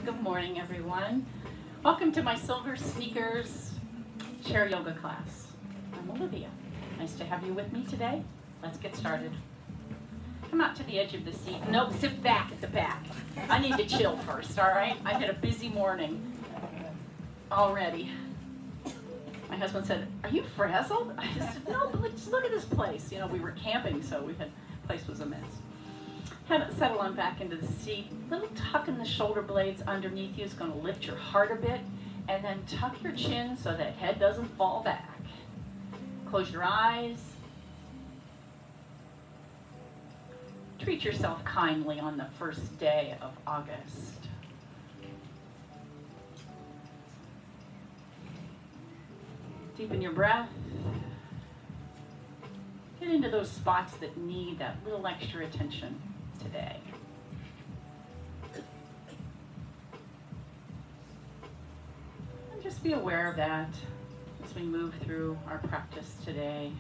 Good morning, everyone. Welcome to my SilverSneakers chair yoga class. I'm Olivia. Nice to have you with me today. Let's get started. Come out to the edge of the seat. No, sit back at the back. I need to chill first, all right? I've had a busy morning already. My husband said, "Are you frazzled?" I said, "No, but just look at this place." You know, we were camping, so the place was a mess. Have it settle on back into the seat. Little tuck in the shoulder blades underneath you is going to lift your heart a bit, and then tuck your chin so that head doesn't fall back. Close your eyes. Treat yourself kindly on the first day of August. Deepen your breath. Get into those spots that need that little extra attention today. And just be aware of that as we move through our practice today.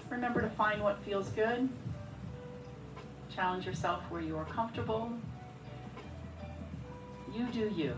Remember to find what feels good. Challenge yourself where you are comfortable. You do you.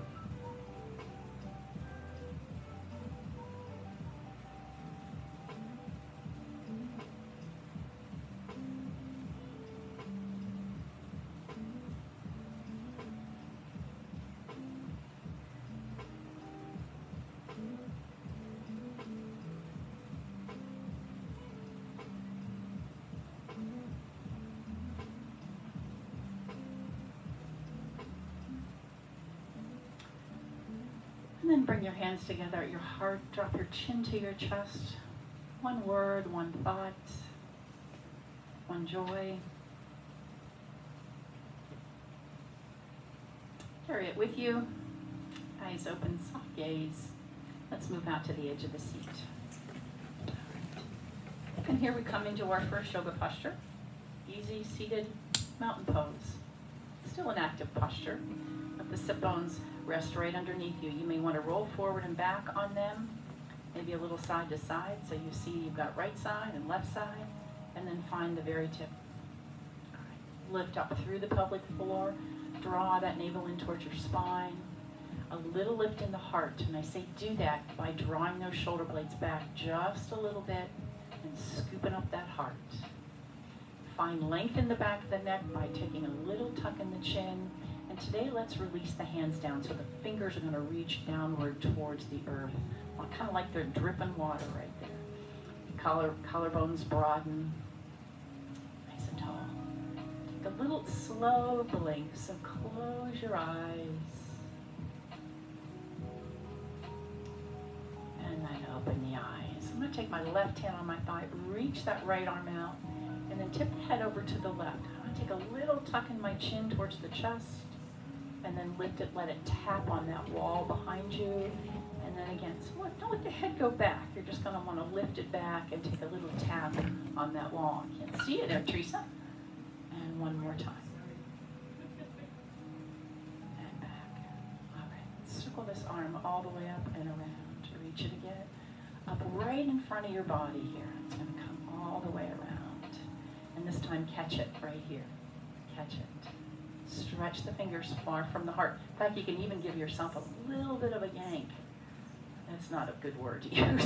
And then bring your hands together at your heart. Drop your chin to your chest. One word, one thought, one joy. Carry it with you. Eyes open, soft gaze. Let's move out to the edge of the seat. And here we come into our first yoga posture. Easy seated mountain pose. Still an active posture. Let the sit bones rest right underneath you. You may want to roll forward and back on them, maybe a little side to side, so you see you've got right side and left side, and then find the very tip. All right. Lift up through the pelvic floor, draw that navel in towards your spine, a little lift in the heart, and I say do that by drawing those shoulder blades back just a little bit and scooping up that heart. Find length in the back of the neck by taking a little tuck in the chin. And today, let's release the hands down so the fingers are going to reach downward towards the earth, kind of like they're dripping water right there. Collarbones broaden, nice and tall. Take a little slow blink, so close your eyes. And then open the eyes. I'm going to take my left hand on my thigh, reach that right arm out, and then tip the head over to the left. I'm going to take a little tuck in my chin towards the chest, and then lift it, let it tap on that wall behind you. And then again, so don't let the head go back. You're just going to want to lift it back and take a little tap on that wall. I can't see you there, Teresa. And one more time. And back. All right, circle this arm all the way up and around. Reach it again. Up right in front of your body here. It's going to come all the way around. And this time, catch it right here. Catch it. Stretch the fingers far from the heart. In fact, you can even give yourself a little bit of a yank. That's not a good word to use.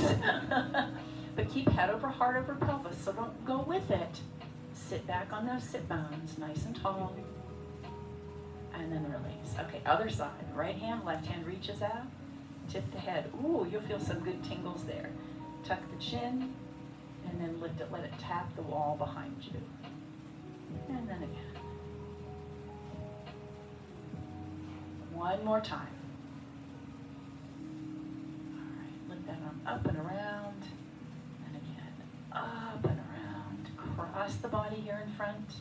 But keep head over heart over pelvis, so don't go with it. Sit back on those sit bones, nice and tall. And then release. Okay, other side. Right hand, left hand reaches out. Tip the head. Ooh, you'll feel some good tingles there. Tuck the chin, and then lift it. Let it tap the wall behind you. And then again. One more time. All right, lift that arm up and around, and again, up and around. Cross the body here in front.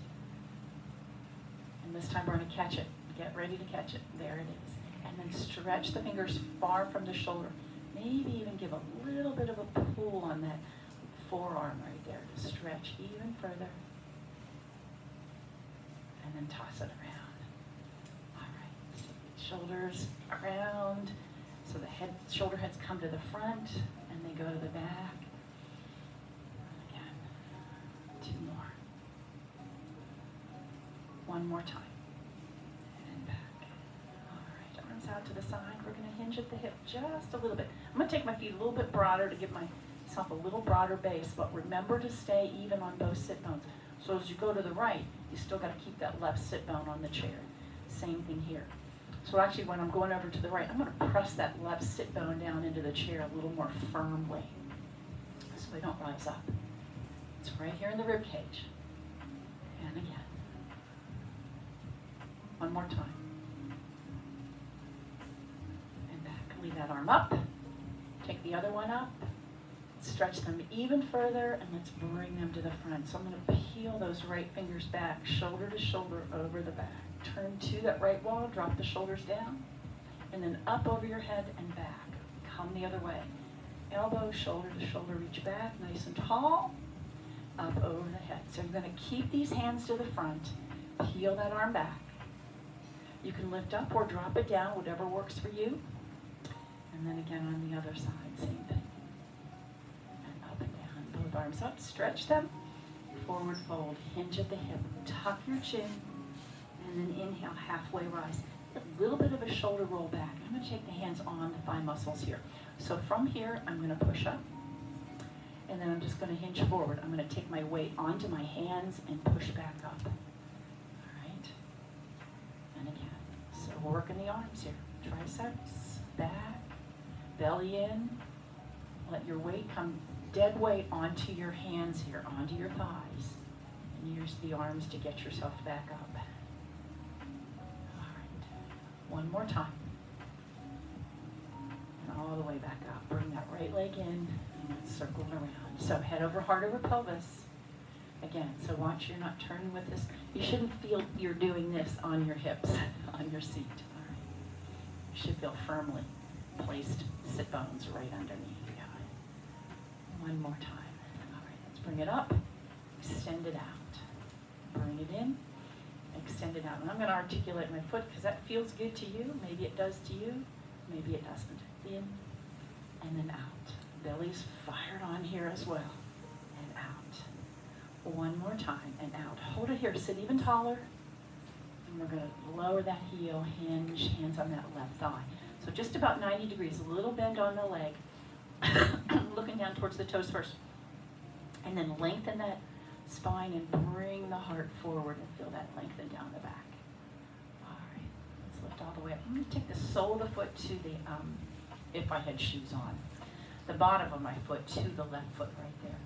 And this time we're going to catch it. Get ready to catch it. There it is. And then stretch the fingers far from the shoulder. Maybe even give a little bit of a pull on that forearm right there to stretch even further. And then toss it around. Shoulders around, so the shoulder heads come to the front and they go to the back. Again, 2 more. One more time. And back. All right, arms out to the side. We're going to hinge at the hip just a little bit. I'm going to take my feet a little bit broader to give myself a little broader base, but remember to stay even on both sit bones. So as you go to the right, you still got to keep that left sit bone on the chair. Same thing here. So actually when I'm going over to the right, I'm going to press that left sit bone down into the chair a little more firmly so I don't rise up. It's right here in the rib cage. And again. One more time. And back. Leave that arm up. Take the other one up. Stretch them even further, and let's bring them to the front. So I'm going to peel those right fingers back, shoulder to shoulder over the back. Turn to that right wall, drop the shoulders down, and then up over your head and back. Come the other way. Elbow, shoulder to shoulder, reach back, nice and tall, up over the head. So you're going to keep these hands to the front, peel that arm back. You can lift up or drop it down, whatever works for you. And then again on the other side, same thing. And up and down, both arms up, stretch them, forward fold, hinge at the hip, tuck your chin, and then inhale, halfway rise. A little bit of a shoulder roll back. I'm going to take the hands on the thigh muscles here. So from here, I'm going to push up, and then I'm just going to hinge forward. I'm going to take my weight onto my hands and push back up. All right? And again. So we're working the arms here. Triceps, back, belly in. Let your weight come dead weight onto your hands here, onto your thighs. And use the arms to get yourself back up. One more time. And all the way back up. Bring that right leg in and let's circle around. So head over, heart over pelvis. Again, so watch you're not turning with this. You shouldn't feel you're doing this on your hips, on your seat. All right. You should feel firmly placed sit bones right underneath. Yeah. One more time. All right, let's bring it up. Extend it out. Bring it in. Extend it out. And I'm going to articulate my foot because that feels good to you. Maybe it does to you. Maybe it doesn't. In and then out. Belly's fired on here as well. And out. One more time and out. Hold it here. Sit even taller. And we're going to lower that heel, hinge, hands on that left thigh. So just about 90 degrees, a little bend on the leg. Looking down towards the toes first. And then lengthen that spine and bring the heart forward and feel that lengthen down the back. All right, let's lift all the way up. I'm going to take the sole of the foot to the, if I had shoes on, the bottom of my foot to the left foot right there.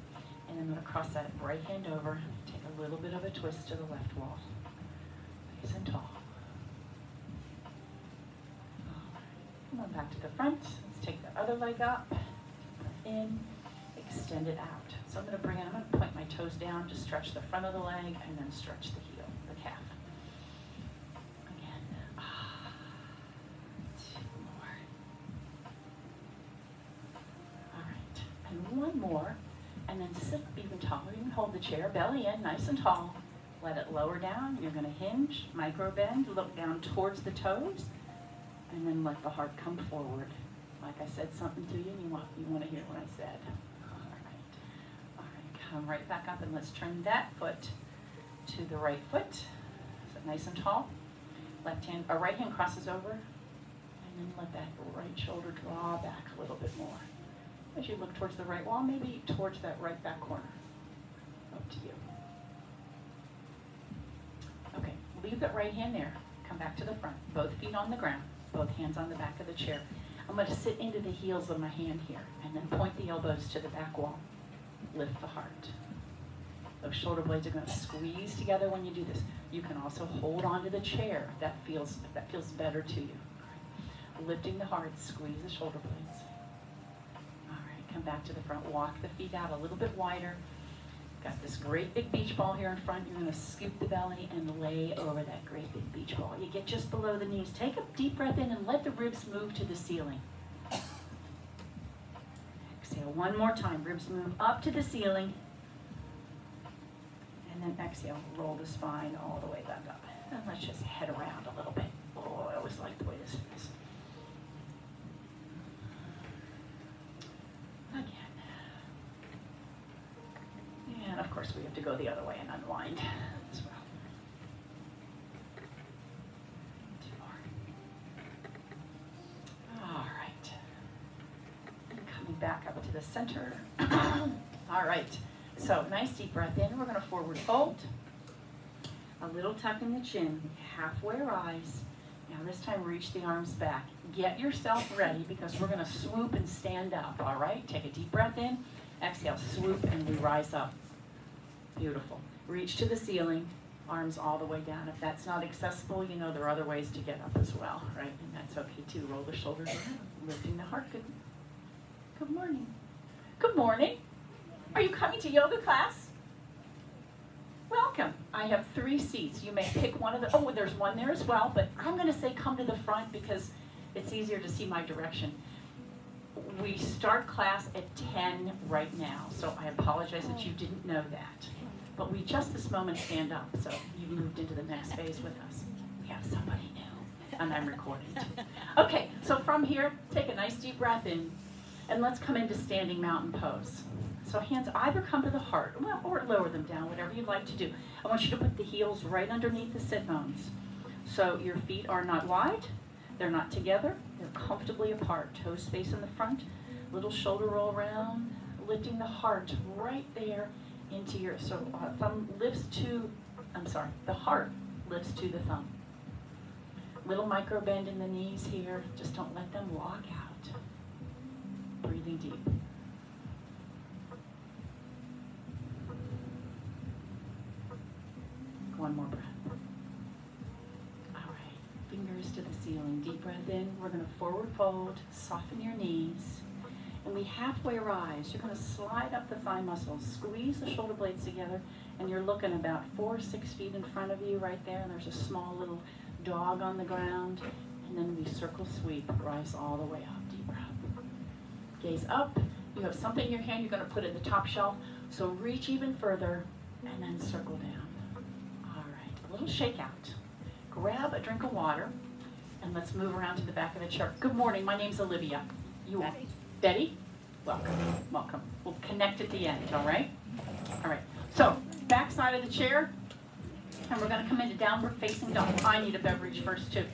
And I'm going to cross that right hand over, take a little bit of a twist to the left wall. Nice and tall. All right, come on back to the front. Let's take the other leg up, in, extend it out. So I'm going to point my toes down to stretch the front of the leg and then stretch the heel, the calf. Again. Two more. All right. And one more. And then sit even taller. You can hold the chair, belly in, nice and tall. Let it lower down. You're going to hinge, micro bend, look down towards the toes, and then let the heart come forward. Like I said something to you, and you want to hear what I said. Come right back up and let's turn that foot to the right foot. So nice and tall. Right hand crosses over, and then let that right shoulder draw back a little bit more. As you look towards the right wall, maybe towards that right back corner. Up to you. Okay, leave that right hand there. Come back to the front. Both feet on the ground. Both hands on the back of the chair. I'm going to sit into the heels of my hand here, and then point the elbows to the back wall. Lift the heart. Those shoulder blades are going to squeeze together when you do this. You can also hold onto the chair if that feels better to you. Lifting the heart, squeeze the shoulder blades. All right, come back to the front. Walk the feet out a little bit wider. Got this great big beach ball here in front. You're going to scoop the belly and lay over that great big beach ball. You get just below the knees. Take a deep breath in and let the ribs move to the ceiling. Exhale one more time. Ribs move up to the ceiling. And then exhale, roll the spine all the way back up. And let's just head around a little bit. Oh, I always like the way this feels. Again. And of course we have to go the other way and unwind as well. center. All right, so nice deep breath in. We're gonna forward fold. A little tuck in the chin, halfway rise. Now this time reach the arms back. Get yourself ready because we're gonna swoop and stand up, all right? Take a deep breath in, exhale, swoop, and we rise up. Beautiful. Reach to the ceiling, arms all the way down. If that's not accessible, you know there are other ways to get up as well, right? And that's okay too. Roll the shoulders around, lifting the heart. Good morning. Good morning. Are you coming to yoga class? Welcome. I have 3 seats. You may pick one of the, oh, there's one there as well, but I'm gonna say come to the front because it's easier to see my direction. We start class at 10 right now, so I apologize that you didn't know that. But we just this moment stand up, so you've moved into the next phase with us. We have somebody new, and I'm recording too. Okay, so from here, take a nice deep breath in, and let's come into standing mountain pose. So hands either come to the heart, well, or lower them down, whatever you'd like to do. I want you to put the heels right underneath the sit bones. So your feet are not wide, they're not together, they're comfortably apart. Toes face in the front, little shoulder roll around, lifting the heart right there into your, so thumb lifts to, the heart lifts to the thumb. Little micro bend in the knees here, just don't let them walk out. Breathing deep. One more breath. All right, fingers to the ceiling. Deep breath in. We're going to forward fold, soften your knees, and we halfway rise. You're going to slide up the thigh muscles, squeeze the shoulder blades together, and you're looking about 4 or 6 feet in front of you right there, and there's a small little dog on the ground, and then we circle sweep, rise all the way up. Deep breath. Gaze up. You have something in your hand. You're going to put it in the top shelf, so reach even further, and then circle down. Little shakeout. Grab a drink of water, and let's move around to the back of the chair. Good morning, my name's Olivia. You are Betty? Welcome, welcome. We'll connect at the end, all right? All right, so back side of the chair, and we're gonna come into downward facing dog. I need a beverage first too.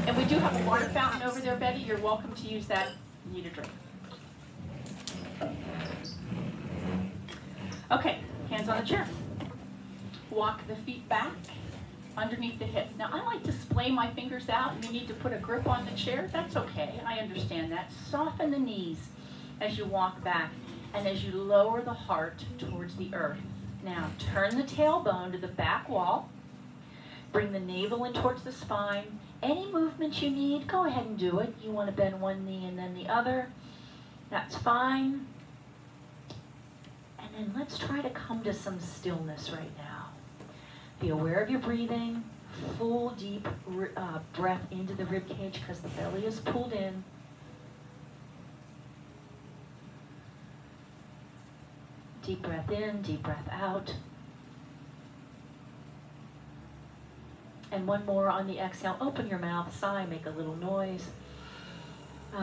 And we do have a water fountain over there, Betty. You're welcome to use that. You need a drink. Okay, hands on the chair. Walk the feet back underneath the hips. Now, I like to splay my fingers out, and you need to put a grip on the chair. That's okay, I understand that. Soften the knees as you walk back, and as you lower the heart towards the earth. Now, turn the tailbone to the back wall. Bring the navel in towards the spine. Any movement you need, go ahead and do it. You want to bend one knee and then the other. That's fine. And then let's try to come to some stillness right now. Be aware of your breathing, full deep breath into the rib cage because the belly is pulled in. Deep breath in, deep breath out. And one more on the exhale. Open your mouth, sigh, make a little noise. All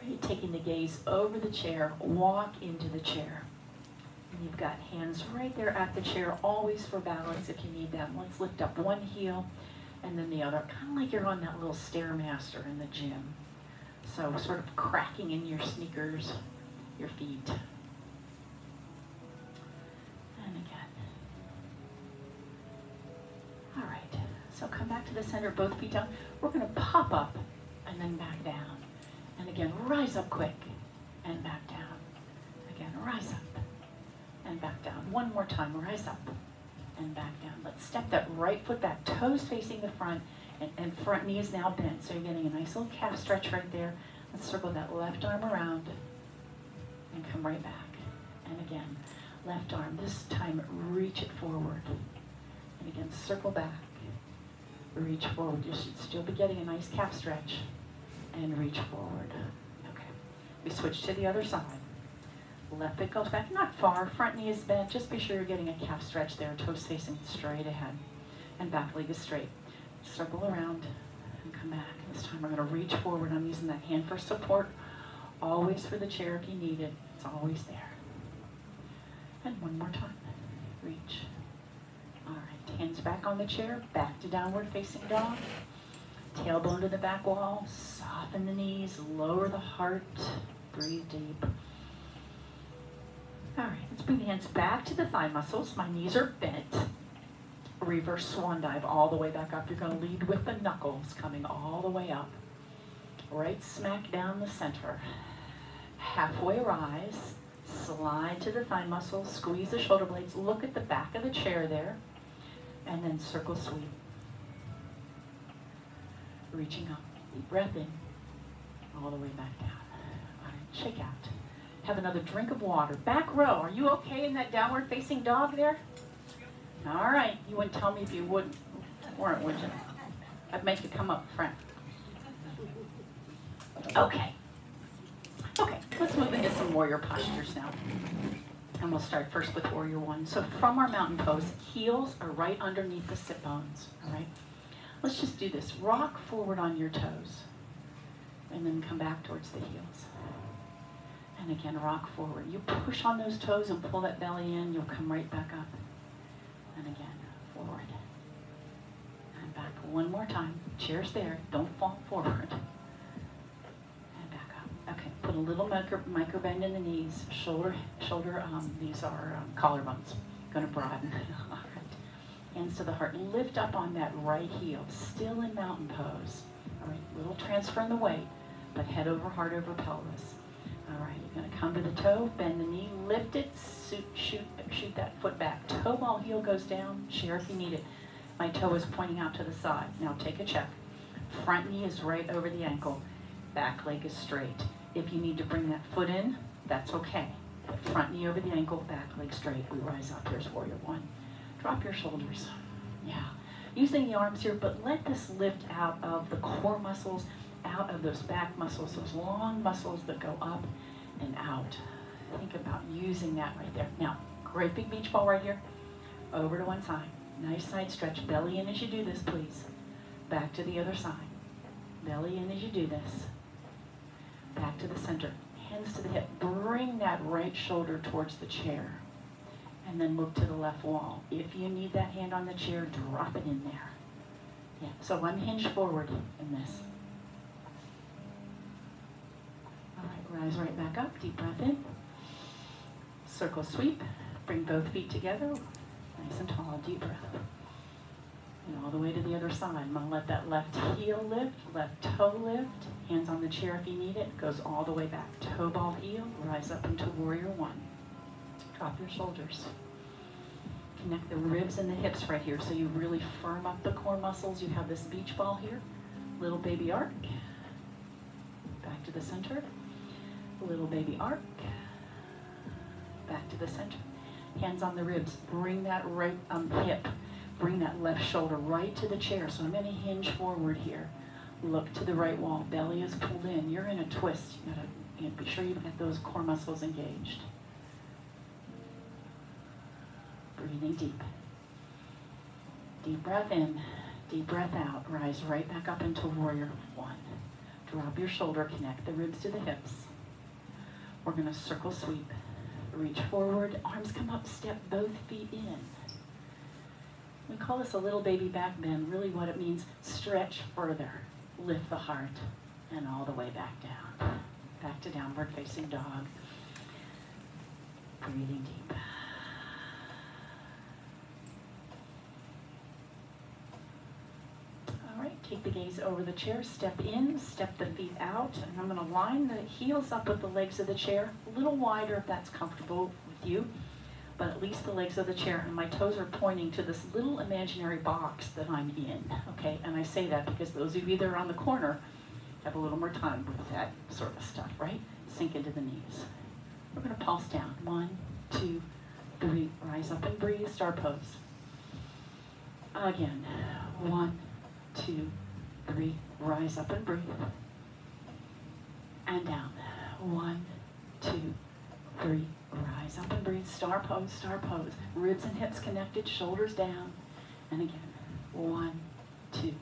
right, taking the gaze over the chair, walk into the chair. And you've got hands right there at the chair, always for balance if you need that. Let's lift up one heel and then the other, kind of like you're on that little Stairmaster in the gym. So sort of cracking in your sneakers, your feet. And again. All right, so come back to the center, both feet down. We're gonna pop up and then back down. And again, rise up quick and back down. Again, rise up and back down. One more time, rise up and back down. Let's step that right foot back, toes facing the front, and front knee is now bent. So you're getting a nice little calf stretch right there. Let's circle that left arm around and come right back. And again, left arm, this time reach it forward. And again, circle back, reach forward. You should still be getting a nice calf stretch and reach forward. Okay, we switch to the other side. Left foot goes back, not far, front knee is bent. Just be sure you're getting a calf stretch there, toes facing straight ahead. And back leg is straight. Circle around and come back. This time we're gonna reach forward. I'm using that hand for support, always for the chair if you need it. It's always there. And one more time, reach. All right, hands back on the chair, back to downward facing dog. Tailbone to the back wall, soften the knees, lower the heart. Breathe deep. All right, let's bring the hands back to the thigh muscles. My knees are bent. Reverse swan dive all the way back up. You're going to lead with the knuckles coming all the way up. Right smack down the center. Halfway rise. Slide to the thigh muscles. Squeeze the shoulder blades. Look at the back of the chair there. And then circle sweep. Reaching up. Deep breath in. All the way back down. All right, shake out. Have another drink of water. Back row. Are you okay in that downward facing dog there? All right. You wouldn't tell me if you weren't, would you? I'd make you come up front. Okay. Okay, let's move into some warrior postures now. And we'll start first with warrior one. So from our mountain pose, heels are right underneath the sit bones. All right. Let's just do this. Rock forward on your toes. And then come back towards the heels. And again, rock forward. You push on those toes and pull that belly in. You'll come right back up. And again, forward. And back one more time. Chair's there. Don't fall forward. And back up. Okay, put a little micro bend in the knees. These are collarbones. Going to broaden. All right. Hands to the heart. Lift up on that right heel. Still in mountain pose. All right, little transfer in the weight, but head over, heart over pelvis. All right, you're going to come to the toe, bend the knee, lift it, shoot that foot back. Toe ball heel goes down, share if you need it. My toe is pointing out to the side. Now take a check. Front knee is right over the ankle. Back leg is straight. If you need to bring that foot in, that's okay. But front knee over the ankle, back leg straight. We rise up. Here's warrior one. Drop your shoulders. Yeah. Using the arms here, but let this lift out of the core muscles, out of those back muscles, those long muscles that go up and out. Think about using that right there. Now, great big beach ball right here. Over to one side. Nice side stretch. Belly in as you do this, please. Back to the other side. Belly in as you do this. Back to the center. Hands to the hip. Bring that right shoulder towards the chair. And then look to the left wall. If you need that hand on the chair, drop it in there. Yeah, so I'm hinged forward in this. All right, rise right back up, deep breath in. Circle sweep, bring both feet together, nice and tall, deep breath. And all the way to the other side. I'm gonna let that left heel lift, left toe lift, hands on the chair if you need it, goes all the way back. Toe ball heel, rise up into warrior one. Drop your shoulders. Connect the ribs and the hips right here so you really firm up the core muscles. You have this beach ball here. Little baby arc. Back to the center. Little baby arc. Back to the center. Hands on the ribs. Bring that right hip. Bring that left shoulder right to the chair. So I'm going to hinge forward here. Look to the right wall. Belly is pulled in. You're in a twist. You gotta be sure you've got those core muscles engaged. Breathing deep. Deep breath in, deep breath out. Rise right back up into warrior one. Drop your shoulder, connect the ribs to the hips. We're going to circle sweep. Reach forward, arms come up, step both feet in. We call this a little baby back bend. Really what it means, stretch further. Lift the heart and all the way back down. Back to downward facing dog. Breathing deep. Take the gaze over the chair, step in, step the feet out, and I'm going to line the heels up with the legs of the chair, a little wider if that's comfortable with you, but at least the legs of the chair, and my toes are pointing to this little imaginary box that I'm in, okay? And I say that because those of you that are on the corner have a little more time with that sort of stuff, right? Sink into the knees. We're going to pulse down. 1, 2, 3, rise up and breathe, star pose. Again, 1, 2, 3, rise up and breathe. And down. 1, 2, 3, rise up and breathe. Star pose, star pose. Ribs and hips connected, shoulders down. And again, 1, 2,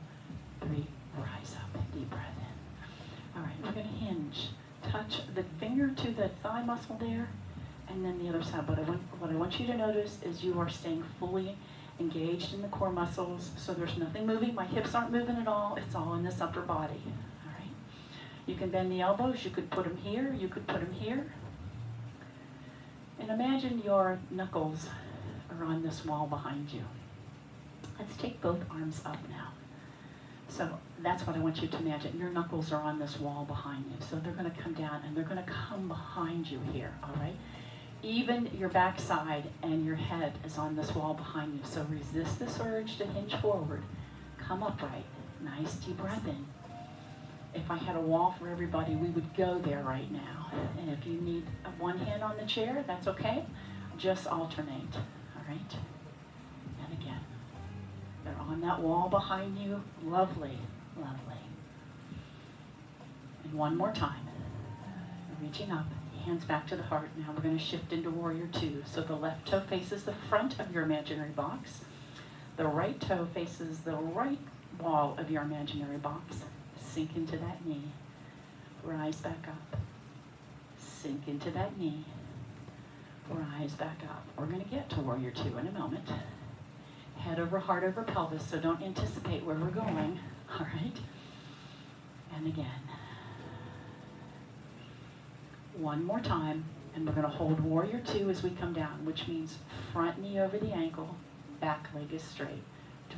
3, rise up and deep breath in. All right, we're going to hinge. Touch the finger to the thigh muscle there, and then the other side. But what I want you to notice is you are staying fully engaged in the core muscles, so there's nothing moving. My hips aren't moving at all. It's all in this upper body. All right. You can bend the elbows, you could put them here, you could put them here. And imagine your knuckles are on this wall behind you. Let's take both arms up now. So that's what I want you to imagine. Your knuckles are on this wall behind you. So they're going to come down and they're going to come behind you here, all right? Even your backside and your head is on this wall behind you. So resist this urge to hinge forward. Come upright. Nice deep breath in. If I had a wall for everybody, we would go there right now. And if you need one hand on the chair, that's okay. Just alternate, all right? And again. They're on that wall behind you. Lovely, lovely. And one more time. Reaching up, hands back to the heart. Now we're going to shift into Warrior Two. So the left toe faces the front of your imaginary box. The right toe faces the right wall of your imaginary box. Sink into that knee. Rise back up. Sink into that knee. Rise back up. We're going to get to Warrior Two in a moment. Head over heart over pelvis, so don't anticipate where we're going, all right? And again. One more time, and we're going to hold Warrior Two as we come down, which means front knee over the ankle, back leg is straight.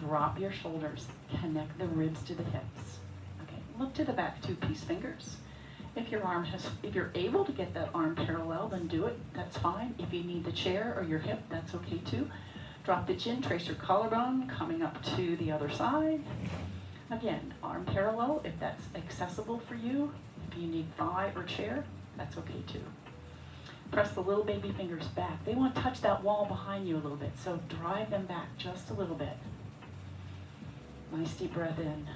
Drop your shoulders, connect the ribs to the hips. Okay, look to the back, two-piece fingers. If you're able to get that arm parallel, then do it, that's fine. If you need the chair or your hip, that's okay too. Drop the chin, trace your collarbone, coming up to the other side. Again, arm parallel, if that's accessible for you. If you need thigh or chair, that's okay too. Press the little baby fingers back. They want to touch that wall behind you a little bit, so drive them back just a little bit. Nice deep breath in.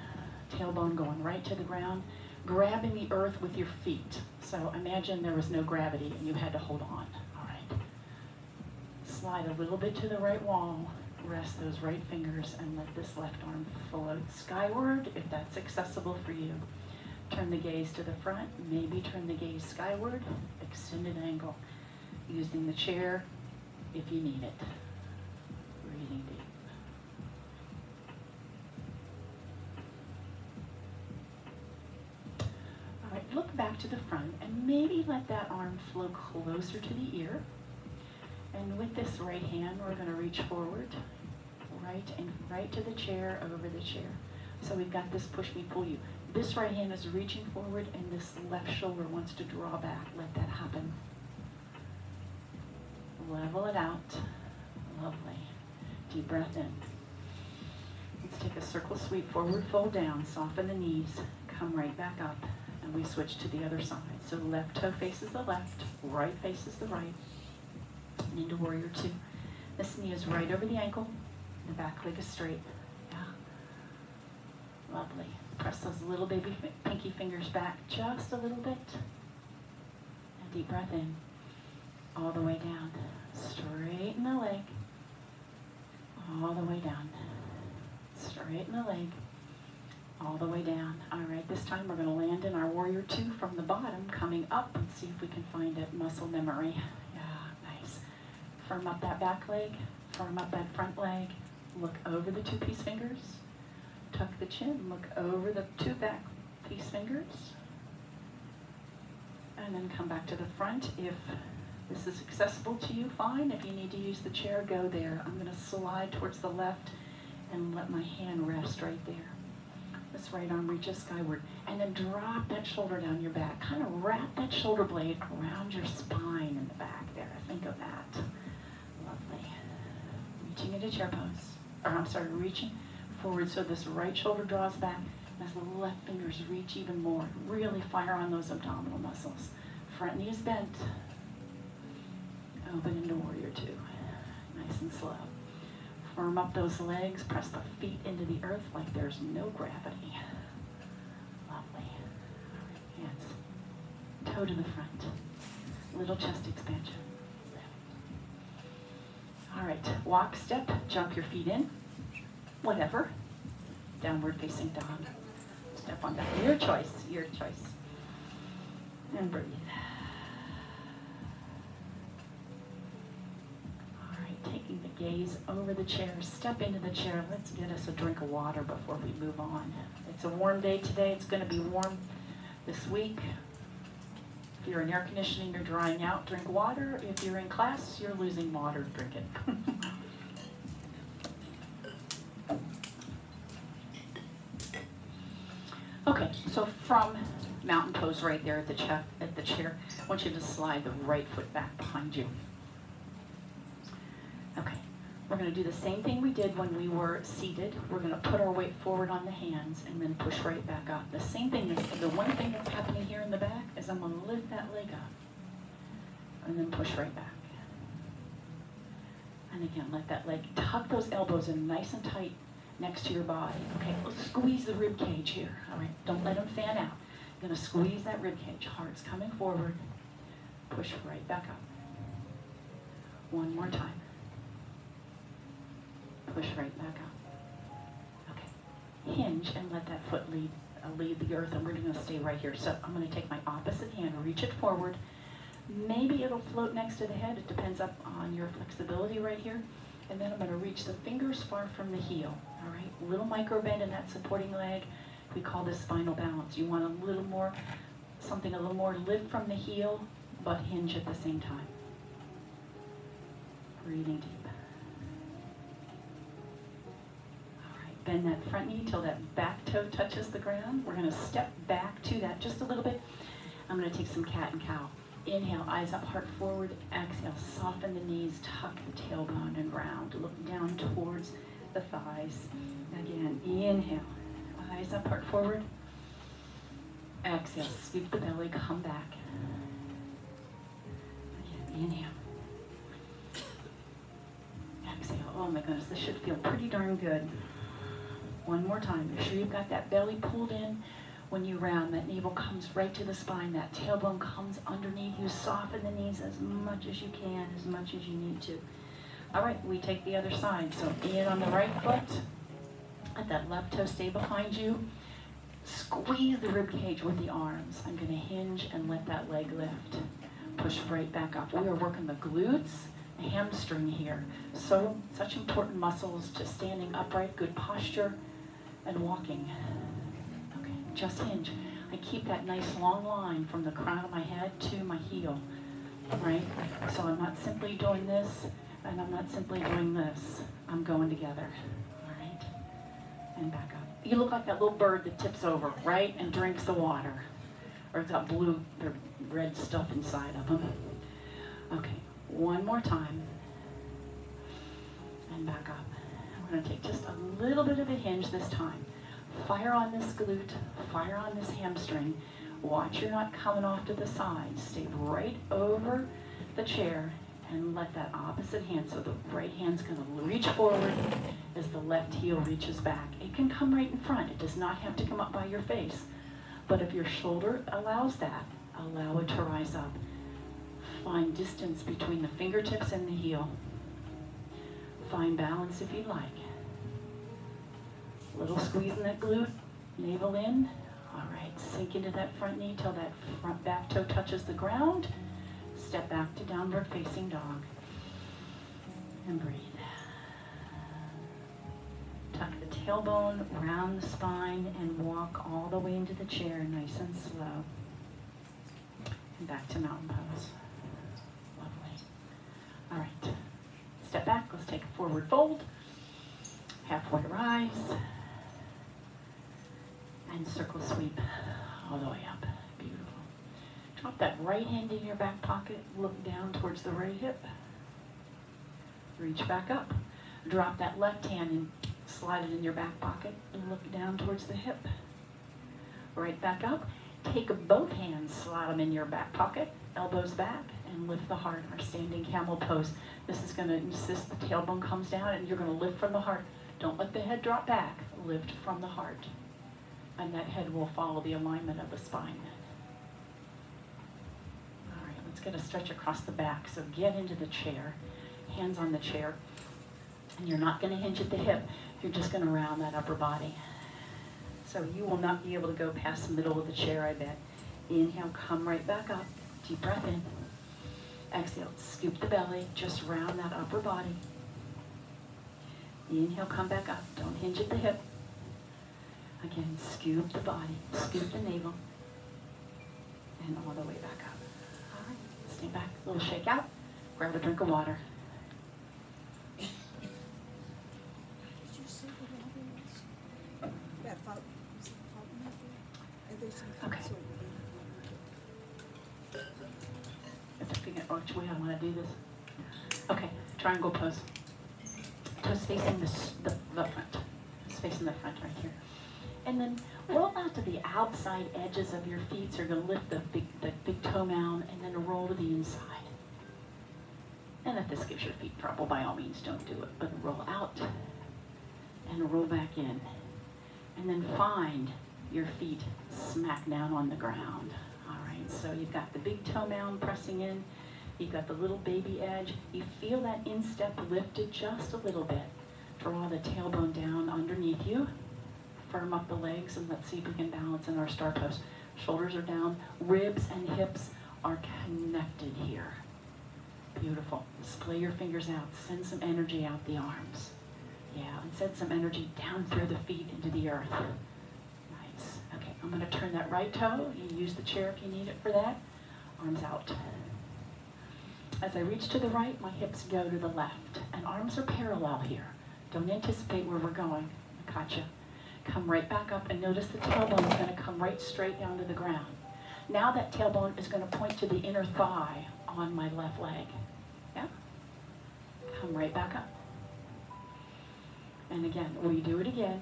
Tailbone going right to the ground. Grabbing the earth with your feet. So imagine there was no gravity and you had to hold on. Slide a little bit to the right wall, rest those right fingers, and let this left arm float skyward if that's accessible for you. Turn the gaze to the front, maybe turn the gaze skyward, extended angle, using the chair if you need it. Breathing deep. All right, look back to the front and maybe let that arm flow closer to the ear. And with this right hand, we're going to reach forward, right to the chair, over the chair. So we've got this push me, pull you. This right hand is reaching forward, and this left shoulder wants to draw back. Let that happen. Level it out. Lovely. Deep breath in. Let's take a circle sweep, forward fold down, soften the knees, come right back up, and we switch to the other side. So left toe faces the left, right faces the right. Into Warrior Two. This knee is right over the ankle. The back leg is straight. Yeah. Lovely. Press those little baby pinky fingers back just a little bit. And deep breath in. All the way down. Straighten the leg. All the way down. Straighten the leg. All the way down. All right, this time we're going to land in our Warrior Two from the bottom, coming up, and see if we can find it muscle memory. Firm up that back leg, firm up that front leg, look over the two-piece fingers, tuck the chin, look over the two back piece fingers, and then come back to the front. If this is accessible to you, fine. If you need to use the chair, go there. I'm going to slide towards the left and let my hand rest right there. This right arm reaches skyward, and then drop that shoulder down your back. Kind of wrap that shoulder blade around your spine in the back there. Think of that. Reaching into chair pose, reaching forward so this right shoulder draws back as the left fingers reach even more. Really fire on those abdominal muscles. Front knee is bent. Open into Warrior Two. Nice and slow. Firm up those legs, press the feet into the earth like there's no gravity. Lovely. Hands. Toe to the front. Little chest expansion. All right, walk, step, jump your feet in, whatever. Downward facing dog. Step on down. Your choice, your choice. And breathe. All right, taking the gaze over the chair. Step into the chair. Let's get us a drink of water before we move on. It's a warm day today. It's going to be warm This week, if you're in air conditioning, you're drying out, drink water. If you're in class, you're losing water, drink it. Okay, so from mountain pose right there at the chair, I want you to slide the right foot back behind you. Okay, we're going to do the same thing we did when we were seated. We're going to put our weight forward on the hands and then push right back up. The same thing, the one thing that's happening here in the back is I'm going to lift that leg up and then push right back. And again, let that leg, tuck those elbows in nice and tight next to your body. Okay, let's squeeze the rib cage here. All right, don't let them fan out. You're going to squeeze that rib cage. Heart's coming forward. Push right back up. One more time. Push right back up. Okay, hinge and let that foot lead the earth, and we're going to stay right here. So I'm going to take my opposite hand, reach it forward. Maybe it'll float next to the head. It depends up on your flexibility right here. And then I'm going to reach the fingers far from the heel. All right, a little micro bend in that supporting leg. We call this spinal balance. You want a little more, something a little more lift from the heel, but hinge at the same time. Breathing deep. All right, bend that front knee till that back toe touches the ground. We're going to step back to that just a little bit. I'm going to take some cat and cow. Inhale, eyes up, heart forward. Exhale, soften the knees, tuck the tailbone and round. Look down towards the thighs. Again, inhale, eyes up, heart forward. Exhale, scoop the belly, come back. Again, inhale. Exhale, oh my goodness, this should feel pretty darn good. One more time, make sure you've got that belly pulled in. When you round, that navel comes right to the spine, that tailbone comes underneath you. Soften the knees as much as you can, as much as you need to. All right, we take the other side. So in on the right foot, let that left toe stay behind you. Squeeze the rib cage with the arms. I'm going to hinge and let that leg lift. Push right back up. We are working the glutes, hamstring here. So such important muscles to standing upright, good posture, and walking. Just hinge. I keep that nice long line from the crown of my head to my heel, right? So I'm not simply doing this, and I'm not simply doing this. I'm going together, all right? And back up. You look like that little bird that tips over, right? And drinks the water. Or it's got blue or red stuff inside of them. Okay, one more time. And back up. We're gonna take just a little bit of a hinge this time. Fire on this glute, fire on this hamstring. Watch you're not coming off to the side. Stay right over the chair and let that opposite hand, so the right hand's going to reach forward as the left heel reaches back. It can come right in front. It does not have to come up by your face. But if your shoulder allows that, allow it to rise up. Find distance between the fingertips and the heel. Find balance if you'd like. Little squeeze in that glute, navel in. All right, sink into that front knee till that front back toe touches the ground. Step back to downward facing dog. And breathe. Tuck the tailbone, round the spine, and walk all the way into the chair, nice and slow. And back to mountain pose. Lovely. All right, step back, let's take a forward fold. Halfway rise. And circle sweep all the way up. Beautiful. Drop that right hand in your back pocket. Look down towards the right hip. Reach back up. Drop that left hand and slide it in your back pocket. And look down towards the hip. Right back up. Take both hands, slide them in your back pocket. Elbows back and lift the heart. Our standing camel pose. This is going to insist the tailbone comes down and you're going to lift from the heart. Don't let the head drop back. Lift from the heart. And that head will follow the alignment of the spine. All right, let's get a stretch across the back. So get into the chair, hands on the chair. And you're not going to hinge at the hip. You're just going to round that upper body. So you will not be able to go past the middle of the chair, I bet. Inhale, come right back up. Deep breath in. Exhale, scoop the belly. Just round that upper body. Inhale, come back up. Don't hinge at the hip. Again, scoop the body, scoop the navel. and all the way back up. All right, stay back, a little shake out, grab a drink of water. Okay. If I figure out which way I want to do this. Okay, triangle pose. Toes facing the front. Toes facing the front right here. And then roll out to the outside edges of your feet. So you're going to lift the big toe mound and then roll to the inside. And if this gives your feet trouble, by all means don't do it. But roll out and roll back in. And then find your feet smack down on the ground. All right, so you've got the big toe mound pressing in. You've got the little baby edge. You feel that instep lifted just a little bit. Draw the tailbone down underneath you. Firm up the legs, and let's see if we can balance in our star pose. Shoulders are down. Ribs and hips are connected here. Beautiful. Splay your fingers out. Send some energy out the arms. Yeah, and send some energy down through the feet into the earth. Nice. Okay, I'm going to turn that right toe. You use the chair if you need it for that. Arms out. As I reach to the right, my hips go to the left, and arms are parallel here. Don't anticipate where we're going. I caught you. Come right back up, and notice the tailbone is going to come right straight down to the ground. Now that tailbone is going to point to the inner thigh on my left leg. Yeah? Come right back up. And again, we do it again,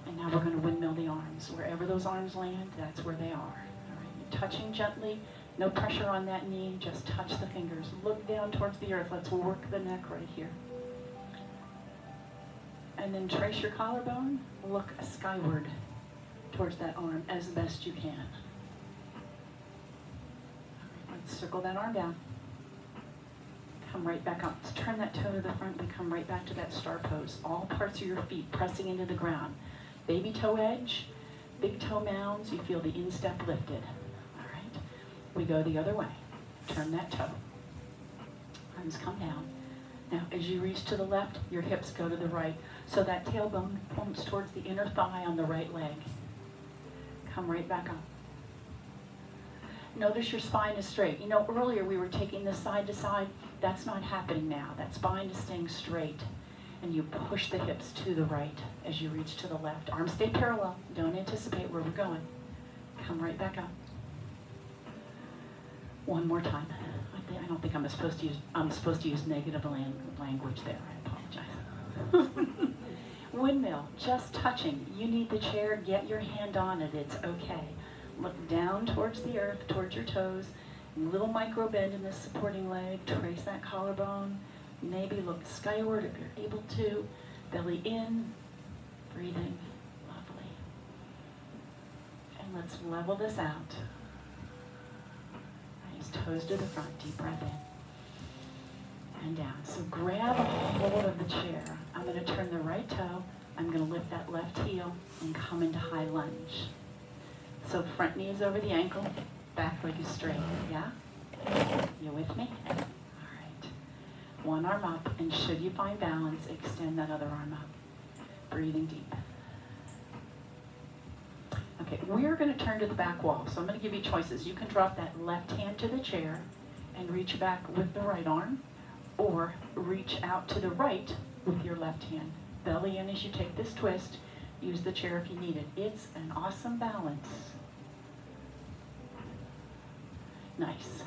and now we're going to windmill the arms. Wherever those arms land, that's where they are. All right, you're touching gently. No pressure on that knee, just touch the fingers. Look down towards the earth. Let's work the neck right here. And then trace your collarbone. Look skyward towards that arm as best you can. Let's circle that arm down. Come right back up. Let's turn that toe to the front and come right back to that star pose. All parts of your feet pressing into the ground. Baby toe edge, big toe mounds. You feel the instep lifted. We go the other way. Turn that toe. Arms come down. Now, as you reach to the left, your hips go to the right. So that tailbone points towards the inner thigh on the right leg. Come right back up. Notice your spine is straight. You know, earlier we were taking this side to side. That's not happening now. That spine is staying straight. And you push the hips to the right as you reach to the left. Arms stay parallel. Don't anticipate where we're going. Come right back up. One more time. I don't think I'm supposed to use negative language there. I apologize. Windmill, just touching. You need the chair. Get your hand on it. It's okay. Look down towards the earth, towards your toes. Little micro bend in the supporting leg. Trace that collarbone. Maybe look skyward if you're able to. Belly in. Breathing. Lovely. And let's level this out. Toes to the front, deep breath in and down. So grab a hold of the chair. I'm going to turn the right toe. I'm going to lift that left heel and come into high lunge. So front knee is over the ankle, back leg is straight. Yeah? You with me? All right. One arm up, and should you find balance, extend that other arm up. Breathing deep. Okay, we're going to turn to the back wall. So I'm going to give you choices. You can drop that left hand to the chair and reach back with the right arm, or reach out to the right with your left hand. Belly in as you take this twist. Use the chair if you need it. It's an awesome balance. Nice,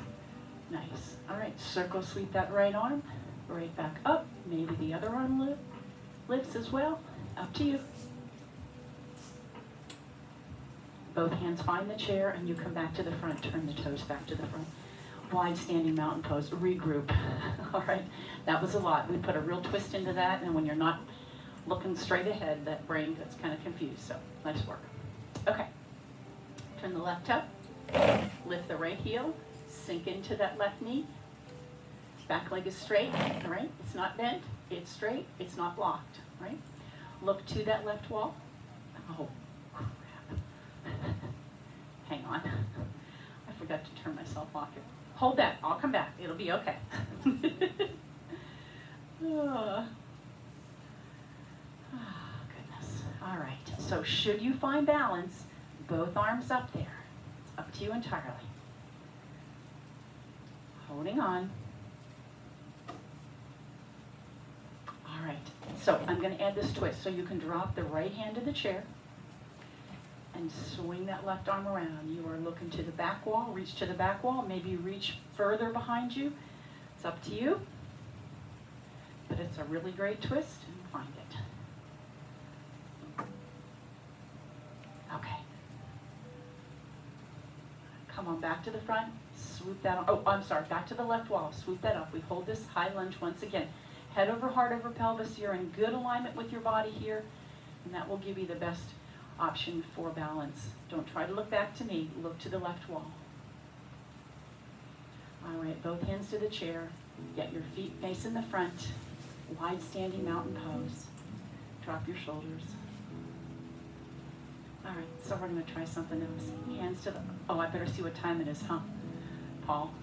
nice. All right, circle sweep that right arm, right back up. Maybe the other arm lifts as well. Up to you. Both hands find the chair, and you come back to the front. Turn the toes back to the front. Wide standing mountain pose. Regroup. All right, that was a lot. We put a real twist into that, and when you're not looking straight ahead, that brain gets kind of confused. So nice work. Okay. Turn the left toe. Lift the right heel. Sink into that left knee. Back leg is straight. All right. It's not bent. It's straight. It's not blocked. Right. Look to that left wall. Oh. Hang on. I forgot to turn myself off here. Hold that. I'll come back. It'll be okay. Oh, goodness. All right. So should you find balance, both arms up there. It's up to you entirely. Holding on. All right, so I'm going to add this twist. So you can drop the right hand to the chair and swing that left arm around. You are looking to the back wall, reach to the back wall, maybe reach further behind you. It's up to you, but it's a really great twist, and find it. Okay. Come on, back to the front, swoop that on. Oh, I'm sorry, back to the left wall, swoop that up. We hold this high lunge once again. Head over heart over pelvis. You're in good alignment with your body here, and that will give you the best option for balance. Don't try to look back to me, look to the left wall. All right, both hands to the chair. Get your feet facing the front. Wide standing mountain pose. Drop your shoulders. All right, so we're gonna try something else. Hands to the, oh, I better see what time it is, huh, Paul?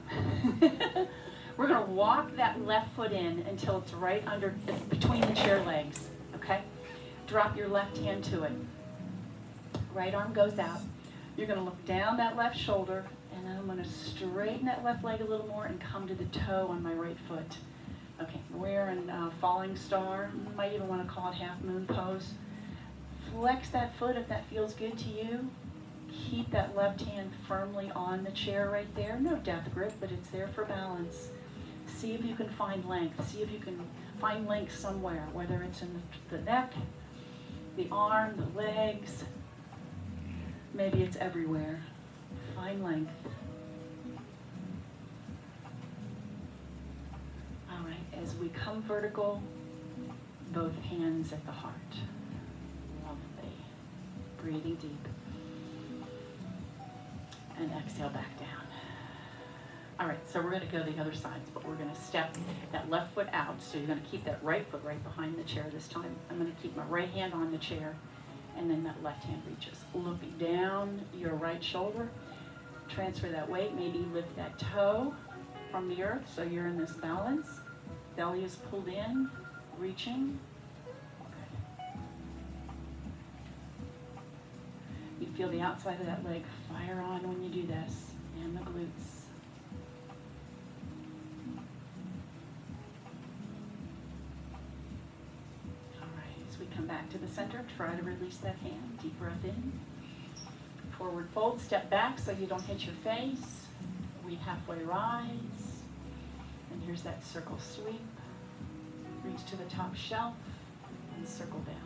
We're gonna walk that left foot in until it's right under, between the chair legs, okay? Drop your left hand to it. Right arm goes out. You're gonna look down that left shoulder, and then I'm gonna straighten that left leg a little more and come to the toe on my right foot. Okay, we're in falling star. You might even wanna call it half moon pose. Flex that foot if that feels good to you. Keep that left hand firmly on the chair right there. No death grip, but it's there for balance. See if you can find length. See if you can find length somewhere, whether it's in the neck, the arm, the legs. Maybe it's everywhere. Find length. All right, as we come vertical, both hands at the heart. Lovely. Breathing deep. And exhale back down. All right, so we're gonna go the other side, but we're gonna step that left foot out. So you're gonna keep that right foot right behind the chair this time. I'm gonna keep my right hand on the chair, and then that left hand reaches. Looking down your right shoulder, transfer that weight, maybe lift that toe from the earth so you're in this balance. Belly is pulled in, reaching. Okay. You feel the outside of that leg fire on when you do this, and the glutes. Come back to the center, try to release that hand. Deep breath in. Forward fold, step back so you don't hit your face. We halfway rise. And here's that circle sweep. Reach to the top shelf and circle down.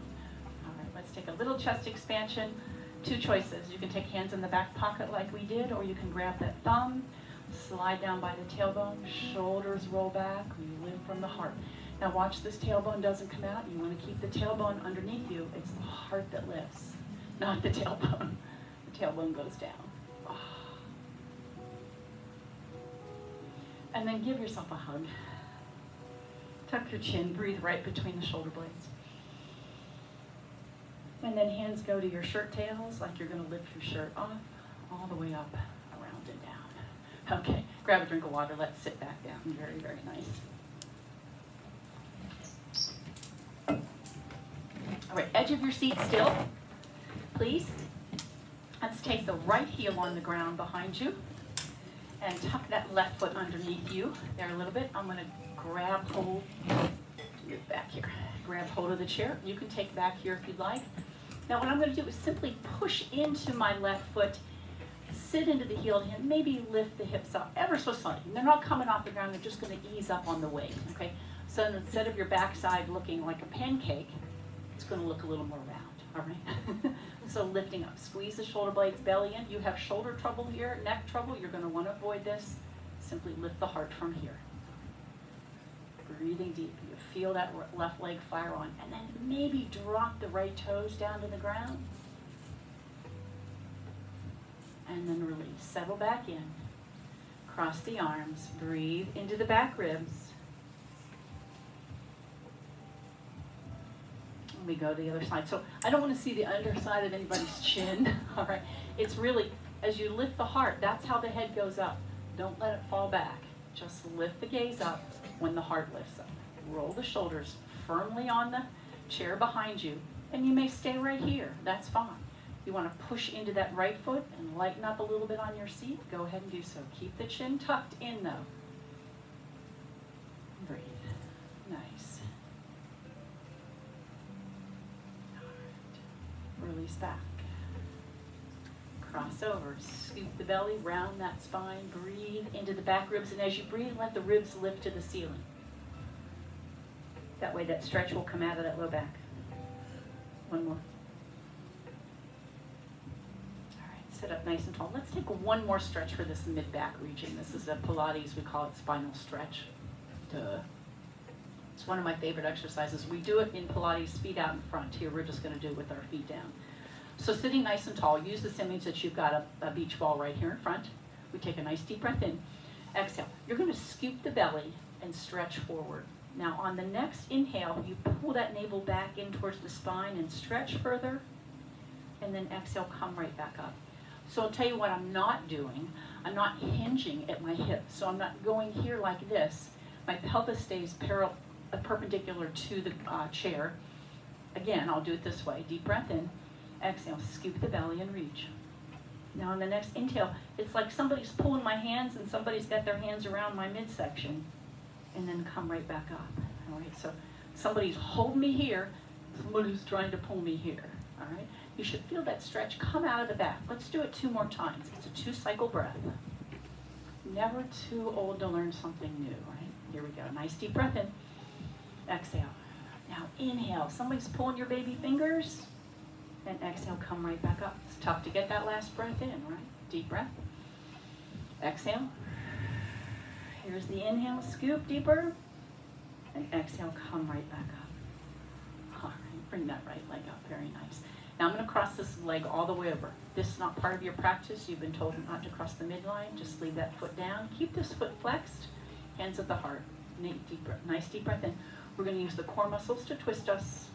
All right, let's take a little chest expansion. Two choices. You can take hands in the back pocket like we did, or you can grab that thumb, slide down by the tailbone, shoulders roll back. We lift from the heart. Now watch this tailbone doesn't come out. You want to keep the tailbone underneath you. It's the heart that lifts, not the tailbone. The tailbone goes down. And then give yourself a hug. Tuck your chin, breathe right between the shoulder blades. And then hands go to your shirt tails like you're going to lift your shirt off, all the way up, around and down. Okay, grab a drink of water. Let's sit back down. Very, very nice. All right, edge of your seat still, please. Let's take the right heel on the ground behind you and tuck that left foot underneath you there a little bit. I'm gonna grab hold, move back here. Grab hold of the chair. You can take back here if you'd like. Now what I'm gonna do is simply push into my left foot, sit into the heel hand, maybe lift the hips up ever so slightly. They're not coming off the ground, they're just gonna ease up on the weight, okay? So instead of your backside looking like a pancake, it's going to look a little more round, all right? So lifting up, squeeze the shoulder blades, belly in. You have shoulder trouble here, neck trouble, you're going to want to avoid this. Simply lift the heart from here. Breathing deep, you feel that left leg fire on, and then maybe drop the right toes down to the ground. And then release, settle back in. Cross the arms, breathe into the back ribs. We go to the other side. So I don't want to see the underside of anybody's chin, all right? It's really, as you lift the heart, that's how the head goes up. Don't let it fall back. Just lift the gaze up when the heart lifts up. Roll the shoulders firmly on the chair behind you, and you may stay right here. That's fine. You want to push into that right foot and lighten up a little bit on your seat. Go ahead and do so. Keep the chin tucked in, though. Breathe. Nice. All right. Release back. Cross over. Scoop the belly, round that spine. Breathe into the back ribs. And as you breathe, let the ribs lift to the ceiling. That way that stretch will come out of that low back. One more. All right, sit up nice and tall. Let's take one more stretch for this mid-back region. This is a Pilates, we call it spinal stretch. Duh. It's one of my favorite exercises. We do it in Pilates, feet out in front. Here, we're just gonna do it with our feet down. So sitting nice and tall, use this image that you've got a beach ball right here in front. We take a nice deep breath in. Exhale. You're gonna scoop the belly and stretch forward. Now on the next inhale, you pull that navel back in towards the spine and stretch further, and then exhale, come right back up. So I'll tell you what I'm not doing. I'm not hinging at my hips. So I'm not going here like this. My pelvis stays perpendicular to the chair. Again, I'll do it this way. Deep breath in, exhale, scoop the belly and reach. Now on the next inhale, it's like somebody's pulling my hands and somebody's got their hands around my midsection. And then come right back up. All right, so somebody's holding me here, somebody's trying to pull me here. All right, you should feel that stretch come out of the back. Let's do it 2 more times. It's a 2-cycle breath. Never too old to learn something new, right? Here we go. Nice deep breath in. Exhale. Now inhale. Somebody's pulling your baby fingers. And exhale, come right back up. It's tough to get that last breath in, right? Deep breath. Exhale. Here's the inhale, scoop deeper, and exhale, come right back up. All right, bring that right leg up, very nice. Now I'm gonna cross this leg all the way over. This is not part of your practice. You've been told not to cross the midline. Just leave that foot down. Keep this foot flexed, hands at the heart. Nice deep breath in. We're gonna use the core muscles to twist us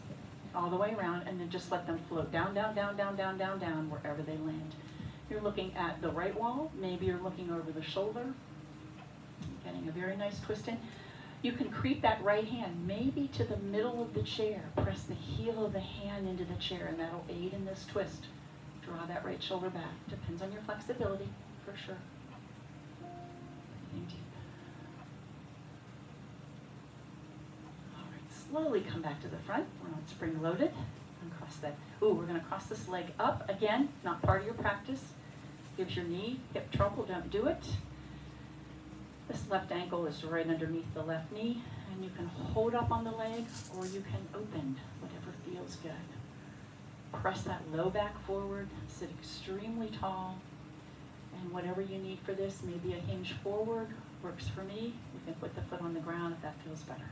all the way around, and then just let them float down, down, down, down, down, down, down, wherever they land. You're looking at the right wall. Maybe you're looking over the shoulder. Getting a very nice twist in. You can creep that right hand maybe to the middle of the chair. Press the heel of the hand into the chair, and that'll aid in this twist. Draw that right shoulder back. Depends on your flexibility, for sure. Breathing deep. All right, slowly come back to the front. We're not spring loaded. And cross that. Ooh, we're gonna cross this leg up again. Not part of your practice. Gives your knee hip trouble, don't do it. This left ankle is right underneath the left knee, and you can hold up on the leg or you can open, whatever feels good. Press that low back forward, sit extremely tall, and whatever you need for this, maybe a hinge forward works for me. You can put the foot on the ground if that feels better.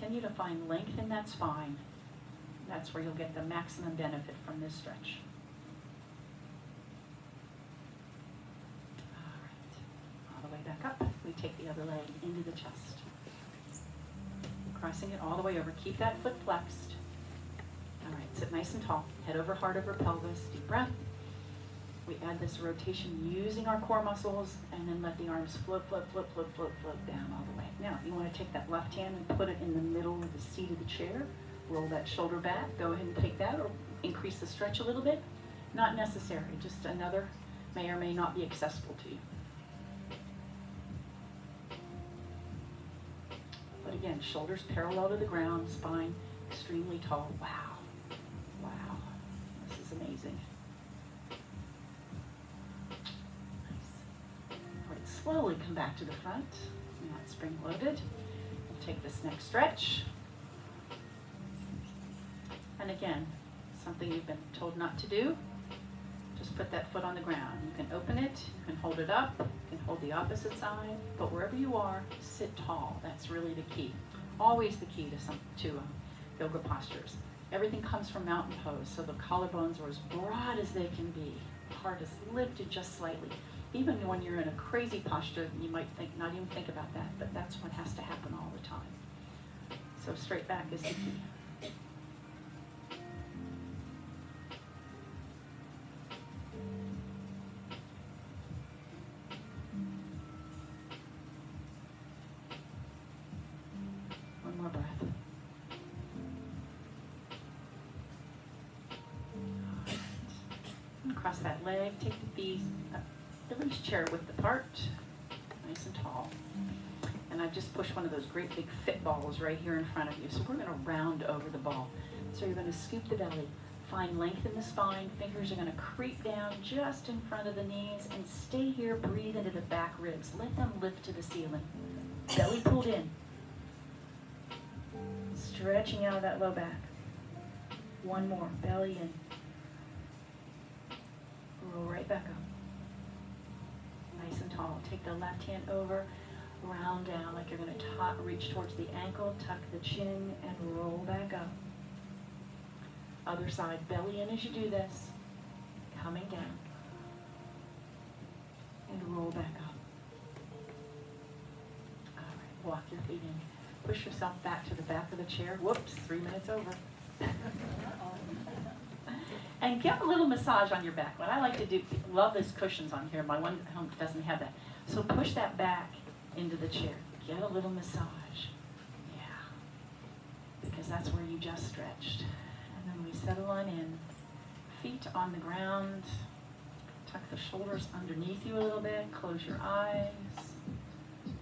Continue to find length in that spine. That's where you'll get the maximum benefit from this stretch. All right, all the way back up. We take the other leg into the chest. Crossing it all the way over. Keep that foot flexed. All right, sit nice and tall. Head over heart over pelvis. Deep breath. We add this rotation using our core muscles, and then let the arms float, float, float, float, float, float down all the way. Now, you want to take that left hand and put it in the middle of the seat of the chair. Roll that shoulder back. Go ahead and take that, or increase the stretch a little bit. Not necessary. Just another may or may not be accessible to you. But again, shoulders parallel to the ground, spine extremely tall. Wow. Wow. This is amazing. Slowly come back to the front, not spring loaded. We'll take this next stretch. And again, something you've been told not to do, just put that foot on the ground. You can open it, you can hold it up, you can hold the opposite side, but wherever you are, sit tall. That's really the key. Always the key to yoga postures. Everything comes from mountain pose, so the collarbones are as broad as they can be. The heart is lifted just slightly. Even when you're in a crazy posture, you might not even think about that, but that's what has to happen all the time. So straight back is the key. One more breath. Cross that leg, take the Lily's chair width apart, nice and tall. And I've just pushed one of those great big fit balls right here in front of you. So we're gonna round over the ball. So you're gonna scoop the belly, find length in the spine, fingers are gonna creep down just in front of the knees and stay here, breathe into the back ribs. Let them lift to the ceiling. Belly pulled in. Stretching out of that low back. One more, belly in. Roll right back up. Nice and tall. Take the left hand over, round down like you're going to reach towards the ankle, tuck the chin, and roll back up. Other side, belly in as you do this, coming down, and roll back up. All right, walk your feet in. Push yourself back to the back of the chair. Whoops, 3 minutes over. And get a little massage on your back. What I like to do, love these cushions on here. My one home doesn't have that. So push that back into the chair. Get a little massage. Yeah. Because that's where you just stretched. And then we settle on in. Feet on the ground. Tuck the shoulders underneath you a little bit. Close your eyes.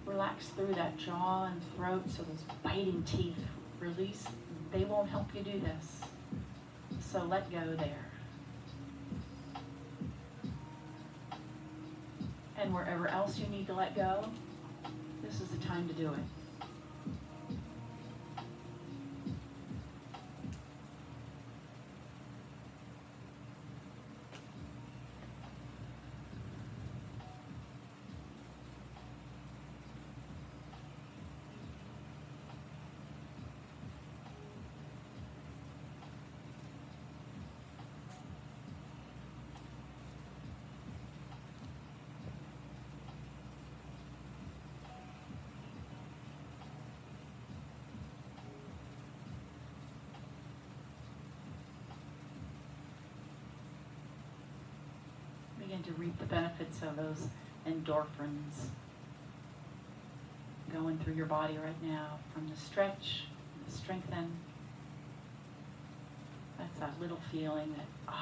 Relax through that jaw and throat so those biting teeth release. They won't help you do this. So let go there. And wherever else you need to let go, this is the time to do it. Begin to reap the benefits of those endorphins going through your body right now from the stretch, the strengthen. That's that little feeling that,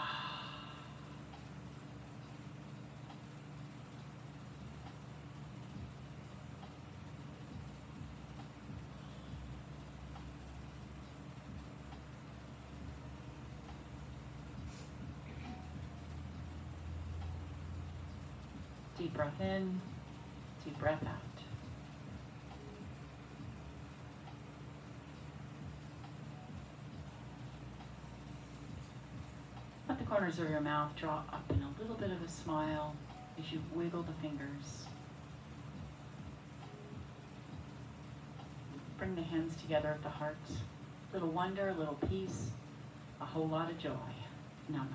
Deep breath in, deep breath out. Let the corners of your mouth draw up in a little bit of a smile as you wiggle the fingers. Bring the hands together at the heart. A little wonder, a little peace, a whole lot of joy. Namaste.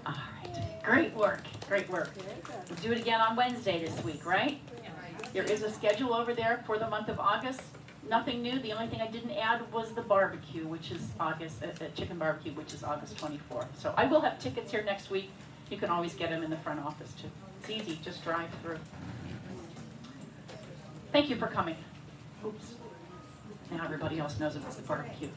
All right, great work, great work. We'll do it again on Wednesday this week, right? There is a schedule over there for the month of August. Nothing new. The only thing I didn't add was the barbecue, which is August, chicken barbecue, which is August 24th. So I will have tickets here next week. You can always get them in the front office too. It's easy, just drive through. Thank you for coming. Oops. Now everybody else knows about the barbecue.